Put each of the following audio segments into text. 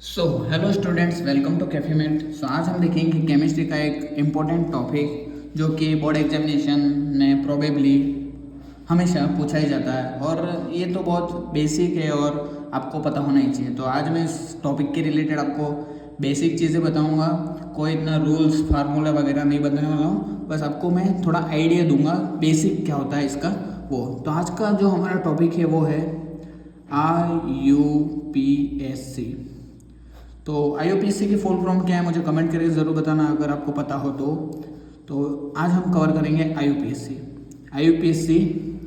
Hello students, welcome to कैफेमेंट। आज हम देखेंगे केमिस्ट्री का एक इम्पोर्टेंट टॉपिक जो कि बोर्ड एग्जामिनेशन में प्रोबेबली हमेशा पूछा ही जाता है और ये तो बहुत बेसिक है और आपको पता होना ही चाहिए। तो आज मैं इस टॉपिक के रिलेटेड आपको बेसिक चीज़ें बताऊंगा। कोई इतना रूल्स फार्मूला वगैरह नहीं बताने वाला हूँ, बस आपको मैं थोड़ा आइडिया दूंगा बेसिक क्या होता है इसका वो। तो आज का जो हमारा टॉपिक है वो है IUPAC। तो IUPAC की फुल फॉर्म क्या है मुझे कमेंट करके ज़रूर बताना अगर आपको पता हो तो आज हम कवर करेंगे IUPAC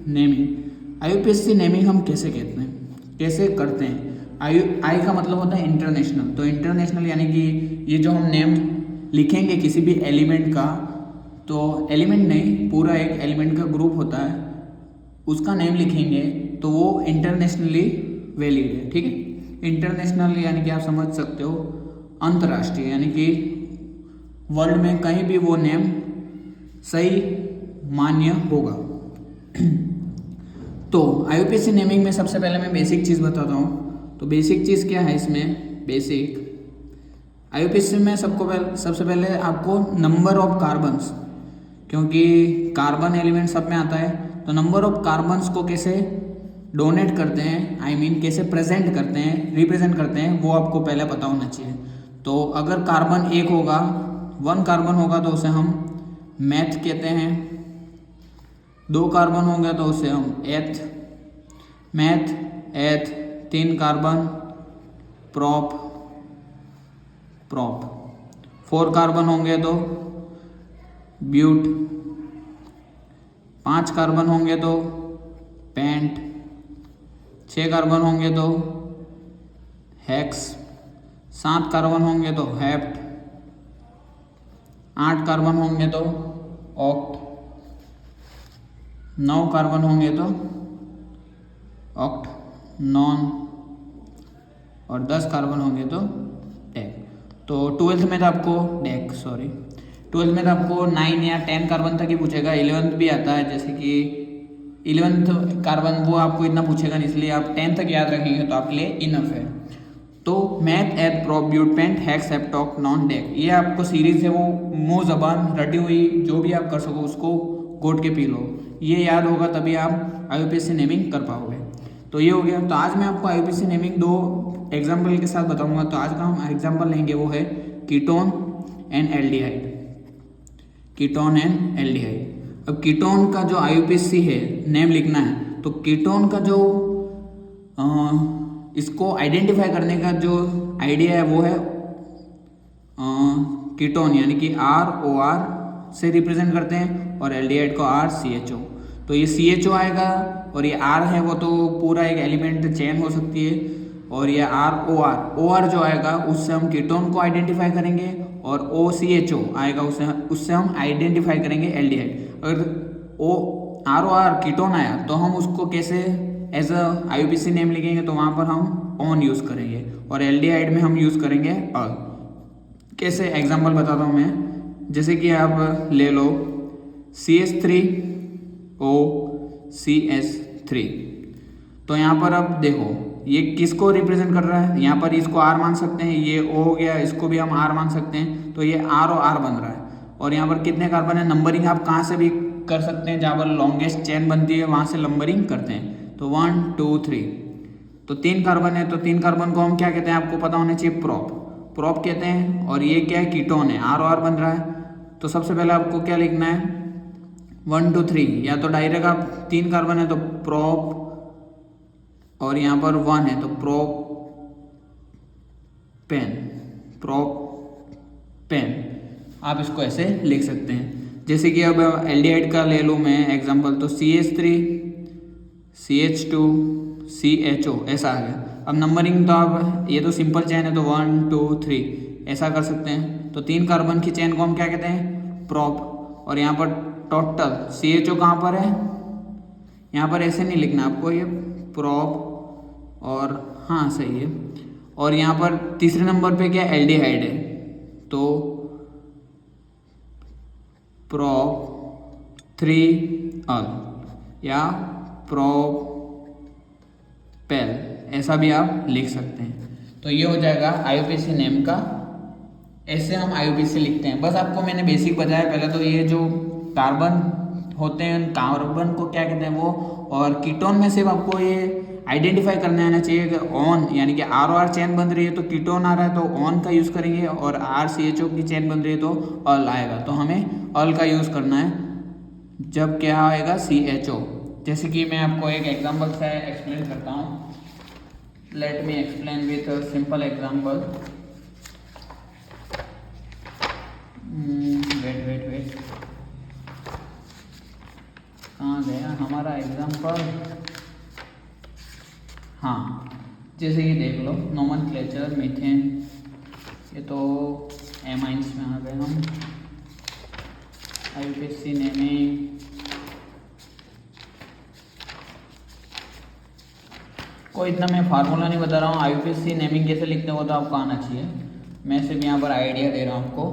नेमिंग। IUPAC नेमिंग हम कैसे कहते हैं, कैसे करते हैं। आई का मतलब होता है इंटरनेशनल। तो इंटरनेशनल यानी कि ये जो हम नेम लिखेंगे किसी भी एलिमेंट का, तो एलिमेंट नहीं, पूरा एक एलिमेंट का ग्रुप होता है, उसका नेम लिखेंगे तो वो इंटरनेशनली वैलिड है। ठीक है, इंटरनेशनल यानी कि आप समझ सकते हो अंतर्राष्ट्रीय, यानी कि वर्ल्ड में कहीं भी वो नेम सही मान्य होगा। तो IUPAC नेमिंग में सबसे पहले मैं बेसिक चीज़ बताता हूँ। तो बेसिक चीज़ क्या है इसमें, बेसिक IUPAC में सबसे पहले आपको नंबर ऑफ कार्बन्स, क्योंकि कार्बन एलिमेंट सब में आता है, तो नंबर ऑफ कार्बन्स को कैसे डोनेट करते हैं, कैसे प्रेजेंट करते हैं, रिप्रेजेंट करते हैं, वो आपको पहले पता होना चाहिए। तो अगर कार्बन एक होगा, 1 कार्बन होगा तो उसे हम मैथ कहते हैं। 2 कार्बन होंगे तो उसे हम एथ, मैथ, एथ। 3 कार्बन प्रॉप, प्रॉप। 4 कार्बन होंगे तो ब्यूट। 5 कार्बन होंगे तो पेंट। 6 कार्बन होंगे तो हेक्स। 7 कार्बन होंगे तो हेप्ट। 8 कार्बन होंगे तो ऑक्ट। 9 कार्बन होंगे तो ऑक्ट नॉन, और 10 कार्बन होंगे तो डेक। तो 12th में तो आपको 12th में तो आपको 9 या 10 कार्बन तक ही पूछेगा। 11th भी आता है, जैसे कि 11th कार्बन वो आपको इतना पूछेगा नहीं, इसलिए आप 10 तक याद रखेंगे तो आपके लिए इनफ है। तो meth, eth, prop, but, pent, hex, hept oct, non, dec, ये आपको सीरीज है वो मुंह जबान रटी हुई जो भी आप कर सको उसको घोट के पी लो। ये याद होगा तभी आप IUPAC नेमिंग कर पाओगे। तो ये हो गया। तो आज मैं आपको IUPAC नेमिंग 2 एग्जाम्पल के साथ बताऊंगा। तो आज का हम एग्जाम्पल लेंगे वो है ketone and aldehyde. Ketone and aldehyde. अब कीटोन का जो IUPAC है नेम लिखना है, तो कीटोन का जो इसको आइडेंटिफाई करने का जो आइडिया है वो है कीटोन यानी कि ROR से रिप्रेजेंट करते हैं और एल्डिहाइड को RCHO। तो ये CHO आएगा और ये R है वो तो पूरा एक एलिमेंट चेन हो सकती है, और ये OR जो आएगा उससे हम कीटोन को आइडेंटिफाई करेंगे, और OCHO आएगा उससे हम आइडेंटिफाई करेंगे एल्डिहाइड। अगर ROR कीटोन आया तो हम उसको कैसे एज अ IUPAC नेम लिखेंगे, तो वहाँ पर हम ऑन यूज़ करेंगे, और एल्डिहाइड में हम यूज़ करेंगे अल। कैसे, एग्जाम्पल बताता हूँ मैं। जैसे कि आप ले लो CH3OCH3। तो यहाँ पर अब देखो ये किसको रिप्रेजेंट कर रहा है, यहाँ पर इसको R मान सकते हैं, ये O हो गया, इसको भी हम R मान सकते हैं, तो ये ROR बन रहा है। और यहाँ पर कितने कार्बन है, नंबरिंग आप कहाँ से भी कर सकते हैं, जहाँ पर लॉन्गेस्ट चेन बनती है वहाँ से नंबरिंग करते हैं। तो 1 2 3, तो 3 कार्बन है, तो 3 कार्बन को हम क्या कहते हैं आपको पता होना चाहिए, प्रॉप कहते हैं। और ये क्या है, कीटोन है, ROR बन रहा है। तो सबसे पहले आपको क्या लिखना है, 1 2 3, या तो डायरेक्ट आप 3 कार्बन है तो प्रॉप, और यहाँ पर 1 है तो प्रोपेन, आप इसको ऐसे लिख सकते हैं। जैसे कि अब एल्डिहाइड का ले लूँ मैं एग्जांपल, तो CH3 CH2 CHO ऐसा आ गया। अब नंबरिंग तो आप, ये तो सिंपल चेन है तो 1 2 3 ऐसा कर सकते हैं। तो 3 कार्बन की चेन को हम क्या कहते हैं, प्रॉप। और यहाँ पर टोटल CHO कहाँ पर है, यहाँ पर ऐसे नहीं लिखना आपको, ये प्रॉप, और हाँ सही है। और यहाँ पर तीसरे नंबर पे क्या एल्डिहाइड है, तो प्रॉप 3 अल या प्रोपेल, ऐसा भी आप लिख सकते हैं। तो तो ये हो जाएगा IUPAC नेम का। ऐसे हम IUPAC लिखते हैं। बस आपको मैंने बेसिक बताया। पहले तो ये जो कार्बन होते हैं, कार्बन को क्या कहते हैं वो, और कीटोन में सिर्फ आपको ये आइडेंटिफाई करने आना चाहिए कि ऑन यानी कि ROR चेन बन रही है तो कीटोन आ रहा है तो ऑन का यूज़ करेंगे, और RCHO की चेन बन रही है तो अल आएगा। तो हमें अल का यूज़ करना है जब क्या आएगा CHO। जैसे कि मैं आपको एक एग्जांपल से एक्सप्लेन करता हूँ। Let me explain with simple example. Wait कहाँ गया हमारा एग्जांपल। हाँ, जैसे कि देख लो नोमेनक्लेचर मीथेन, ये तो एमाइंस में आ गए हम। IUPAC नेमिंग, कोई इतना मैं फार्मूला नहीं बता रहा हूँ। IUPAC नेमिंग कैसे लिखते हो तो आपको आना चाहिए। मैं सिर्फ यहाँ पर आइडिया दे रहा हूँ आपको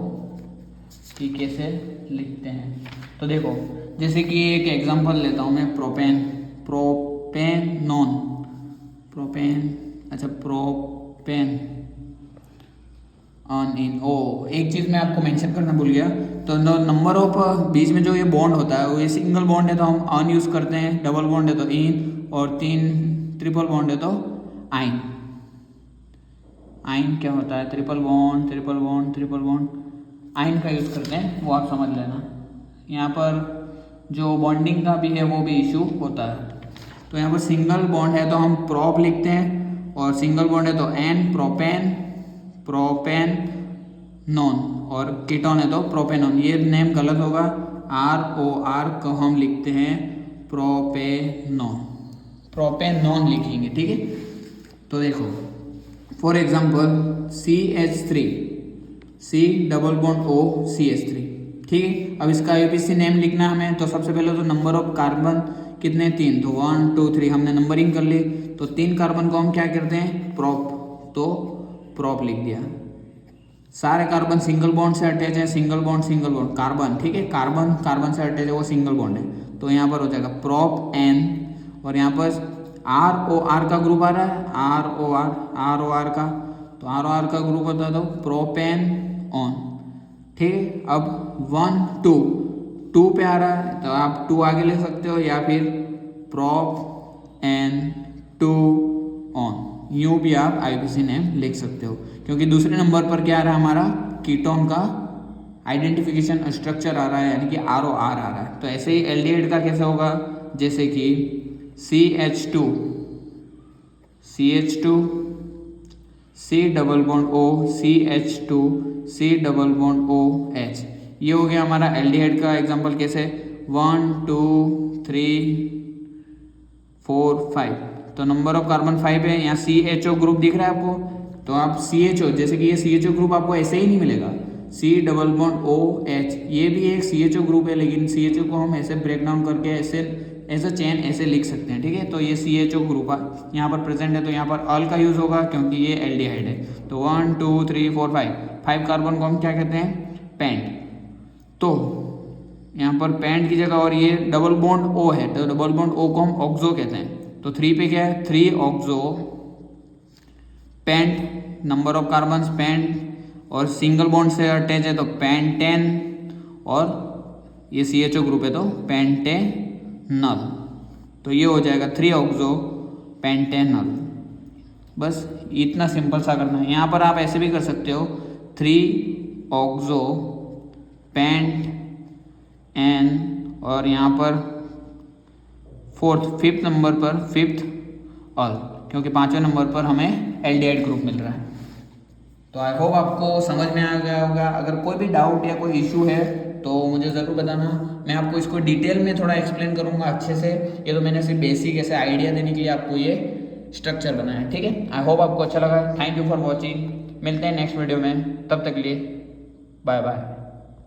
कि कैसे लिखते हैं। तो देखो, जैसे कि एक एग्जांपल लेता हूँ मैं, प्रोपेन इन ओ। एक चीज़ मैं आपको मेंशन करना भूल गया, तो नंबर ऑफ बीच में जो ये बॉन्ड होता है वो ये सिंगल बॉन्ड है तो हम अन यूज़ करते हैं, डबल बॉन्ड है तो इन, और 3 ट्रिपल बॉन्ड है तो आइन। आइन क्या होता है, ट्रिपल बॉन्ड आइन का यूज़ करते हैं, वो आप समझ लेना। यहाँ पर जो बॉन्डिंग का भी है वो भी इशू होता है। तो यहाँ पर सिंगल बॉन्ड है तो हम प्रोप लिखते हैं, और सिंगल बॉन्ड है तो एन, प्रोपेन नॉन, और कीटोन है तो प्रोपेनॉन। ये नेम गलत होगा, ROR को हम लिखते हैं प्रोपेनॉन लिखेंगे, ठीक है। तो देखो for example CH3, C double bond O CH3, ठीक है। अब इसका IUPAC नेम लिखना हमें, तो सबसे पहले तो नंबर ऑफ कार्बन कितने, 3, तो 1 2 3 हमने नंबरिंग कर ली। तो 3 कार्बन को हम क्या करते हैं, प्रोप, तो प्रोप लिख दिया। सारे कार्बन सिंगल बॉन्ड से अटैच है, सिंगल बॉन्ड कार्बन, ठीक है, कार्बन से अटैच है, वो सिंगल बॉन्ड है, तो यहाँ पर हो जाएगा प्रोप N, और यहाँ पर ROR का ग्रुप आ रहा है, ROR का, तो ROR का ग्रुप होता है तो प्रोपेन ऑन, ठीक है। अब 1 2 पे आ रहा है तो आप 2 आगे ले सकते हो, या फिर प्रोप N2 ऑन, यूँ भी आप IUPAC नेम लिख सकते हो, क्योंकि दूसरे नंबर पर क्या आ रहा है हमारा, कीटोन का आइडेंटिफिकेशन स्ट्रक्चर आ रहा है, यानी कि ROR आ रहा है। तो ऐसे ही एल्डिहाइड का कैसे होगा, जैसे कि CH2 C double bond O CH2 C double bond OH, ये हो गया हमारा एल्डिहाइड का एग्जांपल। कैसे, 1 2 3 4 5, तो नंबर ऑफ कार्बन 5 है। यहाँ CHO ग्रुप दिख रहा है आपको, तो आप CHO, जैसे कि ये CHO ग्रुप आपको ऐसे ही नहीं मिलेगा, C डबल बॉन्ड OH, ये भी एक CHO ग्रुप है, लेकिन CHO को हम ऐसे ब्रेक डाउन करके ऐसे चेन ऐसे लिख सकते हैं, ठीक है। तो ये CHO ग्रुप यहाँ पर प्रेजेंट है, तो यहाँ पर अल का यूज़ होगा क्योंकि ये एल्डिहाइड है। तो 1 2 3 4 5 कार्बन को हम क्या कहते हैं, पेंट। तो यहाँ पर पेंट की जगह, और ये डबल बॉन्ड O है तो डबल बॉन्ड O को हम ऑक्सो कहते हैं। तो 3 पे क्या है, 3 oxo pent, number of carbon pent, और सिंगल बॉन्ड से अटैच है तो पेंटेन, और ये CHO ग्रुप है तो पेंटेनल, तो ये हो जाएगा 3 ऑक्सो पेंटेनल। बस इतना सिंपल सा करना है। यहाँ पर आप ऐसे भी कर सकते हो, 3 ऑक्सो पेंट एन, और यहाँ पर 5th नंबर पर 5th अल, क्योंकि 5वें नंबर पर हमें एल्डिहाइड ग्रुप मिल रहा है। तो आई होप आपको समझ में आ गया होगा। अगर कोई भी डाउट या कोई इशू है तो मुझे ज़रूर बताना, मैं आपको इसको डिटेल में थोड़ा एक्सप्लेन करूँगा अच्छे से। ये तो मैंने सिर्फ बेसिक ऐसे आइडिया देने के लिए आपको ये स्ट्रक्चर बनाया है, ठीक है। आई होप आपको अच्छा लगा। थैंक यू फॉर वॉचिंग, मिलते हैं नेक्स्ट वीडियो में, तब तक के लिए बाय बाय।